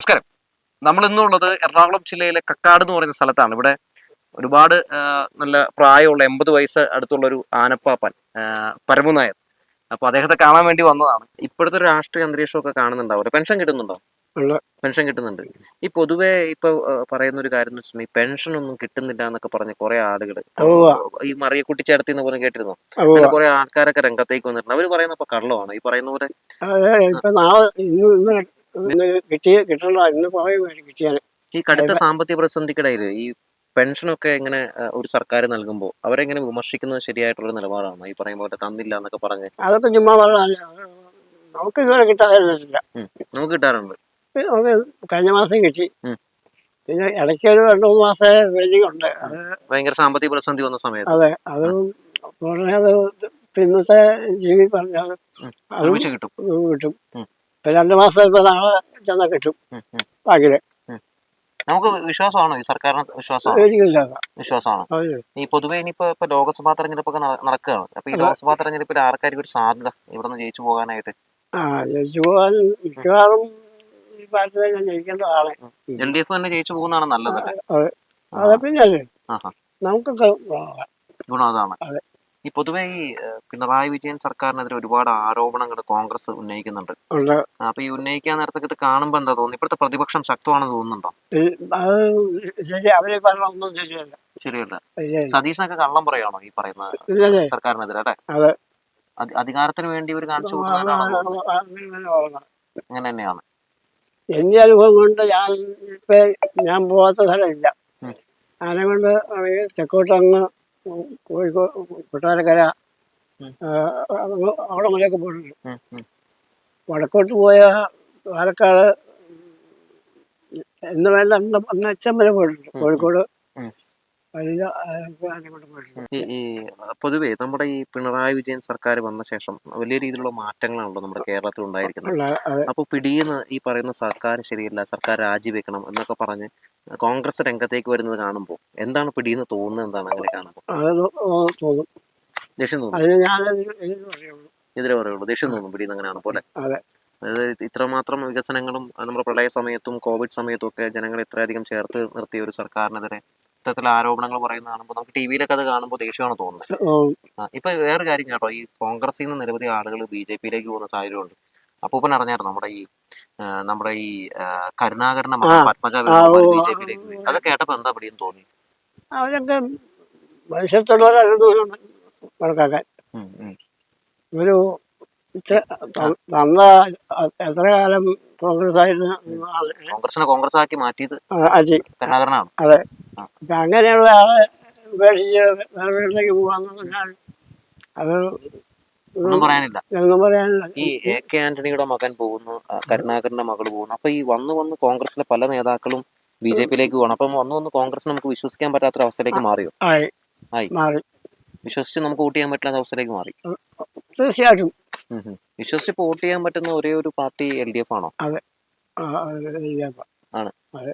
നമസ്കാരം. നമ്മൾ ഇന്നുള്ളത് എറണാകുളം ജില്ലയിലെ കക്കാട് എന്ന് പറയുന്ന സ്ഥലത്താണ്. ഇവിടെ ഒരുപാട് നല്ല പ്രായമുള്ള 80 വയസ്സ് അടുത്തുള്ള ഒരു ആനപ്പാപ്പാൻ, പരമു നായർ. അപ്പൊ അദ്ദേഹത്തെ കാണാൻ വേണ്ടി വന്നതാണ്. ഇപ്പോഴത്തെ ഒരു രാഷ്ട്രീയ അന്തരീക്ഷമൊക്കെ കാണുന്നുണ്ടാവും. പെൻഷൻ കിട്ടുന്നുണ്ടോ? ഉള്ള പെൻഷൻ കിട്ടുന്നുണ്ട്. ഈ പൊതുവെ ഇപ്പൊ പറയുന്ന ഒരു കാര്യം എന്ന് വെച്ചിട്ടുണ്ടെങ്കിൽ പെൻഷൻ ഒന്നും കിട്ടുന്നില്ല എന്നൊക്കെ പറഞ്ഞ് കുറെ ആളുകൾ ഉവ്വ ഈ മറിയക്കുട്ടി ചേർത്തിന്ന് പോലെ കേട്ടിരുന്നോ? ഉവ്വ. അങ്ങനെ കുറെ ആൾക്കാരൊക്കെ രംഗത്തേക്ക് വന്നിട്ടുണ്ട്. അവർ പറയുന്ന ഇപ്പൊ കള്ളമാണ് ഈ പറയുന്ന പോലെ. ഇപ്പൊ നാളെ ഇന്ന് കിട്ടണ്ട ഇന്ന് പറയും കിട്ടിയാൽ ഈ കടുത്ത സാമ്പത്തിക പ്രതിസന്ധിക്കിടയിൽ ഈ പെൻഷനൊക്കെ എങ്ങനെ ഒരു സർക്കാർ നൽകുമ്പോൾ അവരെങ്ങനെ വിമർശിക്കുന്നത് ശരിയായിട്ടുള്ള നിലപാടാണ്? ഈ പറയുന്ന പോലെ തന്നില്ല എന്നൊക്കെ പറഞ്ഞ്. അതൊക്കെ ചുമ്മാ പറഞ്ഞല്ല. നമുക്ക് ഇതുവരെ കിട്ടാതില്ല. നമുക്ക് കിട്ടാറുണ്ട്. നമുക്ക് കഴിഞ്ഞ മാസം കിട്ടി. ഉം. പിന്നെ ഇടയ്ക്ക് ഒരു 2-3 മാസം വെയിറ്റിംഗ് ഉണ്ട്. അത് ഭയങ്കര സാമ്പത്തിക പ്രതിസന്ധി വന്ന സമയത്ത് അതെ അത് ഉടനെ അത് ഇന്നത്തെ ജീവി പറഞ്ഞാൽ അതും ഒരുമിച്ച് കിട്ടും. കിട്ടും. ഉം. ഇപ്പൊ 2 മാസം ഇപ്പൊ നാളെ ചെന്നാൽ കിട്ടും. ഉം, ഉം, ബാക്കില് ഉം. നമുക്ക് വിശ്വാസമാണോ ഈ സർക്കാരിന്? വിശ്വാസമാണ്. എനിക്കില്ല. വിശ്വാസമാണ്. അത് ഈ പൊതുവെ ഇനിയിപ്പോ ലോക്സഭാ തെരഞ്ഞെടുപ്പൊക്കെ നടക്കുകയാണ്. അപ്പൊ ഈ ലോക്സഭാ തെരഞ്ഞെടുപ്പിൽ ആർക്കായിരിക്കും ഒരു സാധ്യത ഇവിടെ നിന്ന് ജയിച്ചു പോകാനായിട്ട്? ജയിച്ചു പോകാൻ മിക്കവാറും ഈ പാർട്ടി തന്നെ ജയിക്കേണ്ട ആളെ. LDF തന്നെ ജയിച്ചു പോകുന്നതാണ് നല്ലതല്ലേ? അതെ അതെ പിന്നല്ലേ ആഹാ. നമുക്കൊക്കെ ഗുണം അതാണ്. അതെ. ഈ പൊതുവെ ഈ പിണറായി വിജയൻ സർക്കാരിനെതിരെ ഒരുപാട് ആരോപണങ്ങൾ കോൺഗ്രസ് ഉന്നയിക്കുന്നുണ്ട്. ഉണ്ട്. അപ്പൊ ഈ ഉന്നയിക്കാൻ നേരത്തൊക്കെ ഇത് കാണുമ്പോ എന്താ തോന്നുന്നു? ഇപ്പോഴത്തെ പ്രതിപക്ഷം ശക്തമാണെന്ന് തോന്നുന്നുണ്ടോ? അത് ശരി അവരെ പറഞ്ഞൊന്നും ശരിയല്ല. ശരിയല്ല. ശരിയല്ല. സതീശനൊക്കെ കള്ളം പറയാണോ ഈ പറയുന്ന ഇല്ലല്ലേ. സർക്കാരിനെതിരെ? അല്ലെ? അതെ അധികാരത്തിന് വേണ്ടി ഇവർ കാണിച്ചു കൂട്ടുന്നതാണോ തോന്നുന്നത്? അങ്ങനെ തന്നെയാണ്. എന്റെ അനുഭവം കൊണ്ട് ഞാൻ പോകാത്ത സ്ഥലമില്ല. ഉം. ആനെ കൊണ്ട് തെക്കോട്ടങ്ങ് കോഴിക്കോട് കൊട്ടാരക്കര ഉം. അവിടെ മുതലൊക്കെ പോയിട്ടുണ്ട്. ഉം, ഉം. വടക്കോട്ട് പോയ പാലക്കാട് എന്ന് വേണ്ട അന്ന് അച്ഛൻ വരെ പോയിട്ടുണ്ട്. കോഴിക്കോട് ഉം. വലിയ ആനെ കൊണ്ട് പോയിട്ടുണ്ട്. ഈ പൊതുവെ നമ്മുടെ ഈ പിണറായി വിജയൻ സർക്കാർ വന്ന ശേഷം വലിയ രീതിയിലുള്ള മാറ്റങ്ങളാണല്ലോ നമ്മുടെ കേരളത്തിൽ ഉണ്ടായിരിക്കുന്നത്. അതെ അപ്പോൾ പിടിയുന്ന ഈ പറയുന്ന സർക്കാർ ശരിയല്ല, സർക്കാർ രാജിവെക്കണം എന്നൊക്കെ പറഞ്ഞ് കോൺഗ്രസ് രംഗത്തേക്ക് വരുന്നത് കാണുമ്പോൾ എന്താണ് പിടിയെന്ന് തോന്നുന്നത്? എന്താണ് അങ്ങനെ കാണുമ്പോൾ? അത് തോന്നും. ദേഷ്യം തോന്നും. അതിന് ഞാനതിന് പറയുള്ളൂ. എതിരെ പറയുള്ളൂ. ദേഷ്യം തോന്നും പിടിയെന്ന് അങ്ങനെ പോലെ. അതെ അതായത് ഇത്രമാത്രം വികസനങ്ങളും നമ്മുടെ പ്രളയ സമയത്തും കോവിഡ് സമയത്തും ഒക്കെ ജനങ്ങളെ ഇത്രയധികം ചേർത്ത് നിർത്തിയ ഒരു സർക്കാരിനെതിരെ ഇത്തരത്തിലുള്ള ആരോപണങ്ങൾ പറയുന്നത് കാണുമ്പോൾ നമുക്ക് ടിവിയിലൊക്കെ അത് കാണുമ്പോൾ ദേഷ്യമാണ് തോന്നുന്നത്. ഇപ്പൊ വേറെ കാര്യം കേട്ടോ, ഈ കോൺഗ്രസിൽ നിന്ന് നിരവധി ആളുകൾ BJP-യിലേക്ക് പോകുന്ന സാഹചര്യമുണ്ട്. അപ്പൂപ്പൻ അറിഞ്ഞായിരുന്നു നമ്മുടെ ഈ കരുണാകരന്റെ മകൾ പത്മജ വേണുഗോപാൽ BJP-യിലേക്ക് പോയി. അത് കേട്ടപ്പോ എന്താ പിടിയെന്ന് തോന്നി? അവരൊക്കെ മനുഷ്യത്വമുള്ളവരാണ് കണക്കാക്കാൻ. ഒരു തന്ന എത്ര കാലം കോൺഗ്രസ് ആയിരുന്നു. കോൺഗ്രസിനെ കോൺഗ്രസ് ആക്കി മാറ്റിയത് കരുണാകരനാണ്. അതെ. അപ്പൊ അങ്ങനെയുള്ള ആളെ ഉപേക്ഷിച്ച് വേറൊരിടത്തേക്ക് പോകാന്ന് പറഞ്ഞാൽ അത് ഒന്നും പറയാനില്ല. ഒന്നും പറയാനില്ല. ഈ AK ആന്റണിയുടെ മകൻ പോകുന്നു, കരുണാകരന്റെ മകൾ പോകുന്നു. അപ്പൊ ഈ വന്ന് കോൺഗ്രസിലെ പല നേതാക്കളും BJP-യിലേക്ക് പോകണം. അപ്പം വന്ന് കോൺഗ്രസ് നമുക്ക് വിശ്വസിക്കാൻ പറ്റാത്ത അവസ്ഥയിലേക്ക് മാറിയോ? ആയി. മാറി. വിശ്വസിച്ച് നമുക്ക് വോട്ട് ചെയ്യാൻ പറ്റാത്ത അവസ്ഥയിലേക്ക് മാറി. തീർച്ചയായിട്ടും. വിശ്വസിച്ച് വോട്ട് ചെയ്യാൻ പറ്റുന്ന ഒരേ ഒരു പാർട്ടി LDF ആണോ? അതെ ആണ്. അതെ.